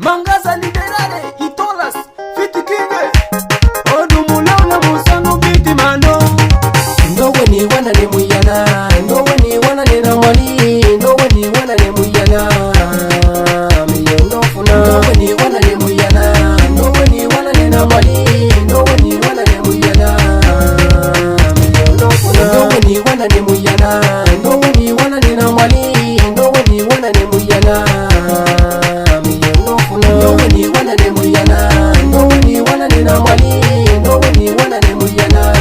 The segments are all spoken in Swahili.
Mangaza liberare, itolas, fiti kinge. Odumulona musano biti mano. Ndowe ni wana ne muyana, ndowe ni wana ne ramani, ndowe ni wana ne muyana. Miyondo funa. Ndowe ni wana ne muyana, ndowe ni wana ne ramani, ndowe ni wana ne muyana. Miyondo funa. Ndowe ni wana ne muyana, ndowe ni wana ne ramani, ndowe ni wana ne muyana. Ndowe ni wana ne muyana, ndowe ni wana ne namwali, ndowe ni wana ne muyana.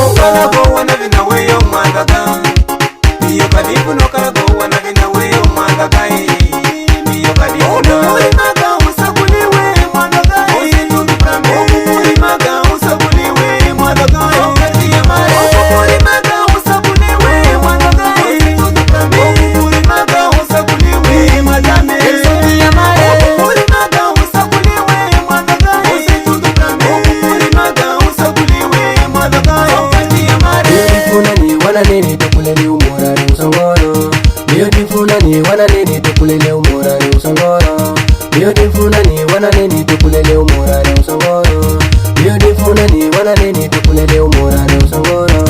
Okala go wana vina weyo mangaga, miyo kadifu no kala go wana vina weyo mangaga. Miyo kadifu no maga usakuliwe mangaga. Osinundu prame okupuri maga usakuliwe mangaga. Okati ya mare okupuri maga usakuliwe mangaga. Osinundu prame okupuri maga usakuliwe madame. Wana nini tukulele umurari usangoro. Miyo difuna ni wana nini tukulele umurari usangoro. Miyo difuna ni wana nini tukulele umurari usangoro. Miyo difuna ni wana nini tukulele umurari usangoro.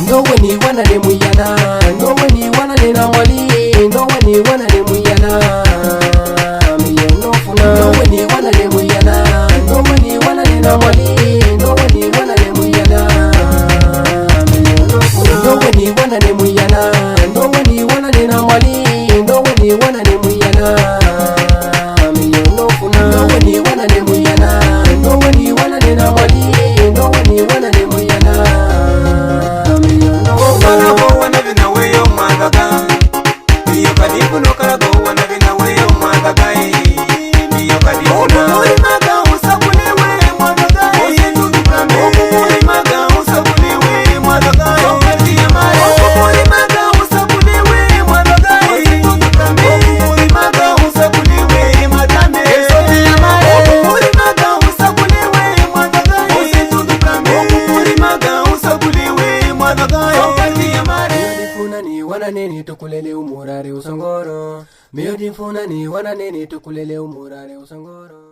Ndowe ni wana ne muyana, ndowe ni wana ne namwali, ndowe ni wana ne muyana. Miyondo funa. Ndowe ni wana ne muyana, ndowe ni wana ne namwali, ndowe ni wana ne muyana. Miyondo funa. Ndowe ni wana ne muyana, ndowe ni wana ne namwali, ndowe ni wana ne muyana. Miyondo funa. Ndowe ni wana ne muyana, ndowe ni wana ne namwali, ndowe ni wana ne muyana. Okala go wana vina weyo mangaga, miyo kadifu no kala go wana vina weyo mangaga. Miyo kadifu no maga usakuliwe mangaga. Osinundu prame okupuri maga usakuliwe mangaga. Okati ya mare okupuri maga usakuliwe mangaga. Osinundu prame okupuri maga usakuliwe madame. Okati ya mare okupuri maga usakuliwe mangaga. Osinundu prame okupuri maga usakuliwe mangaga. Ni wana nini tukulele umurari usangoro. Miyo difuna ni wana nini tukulele umurari usangoro.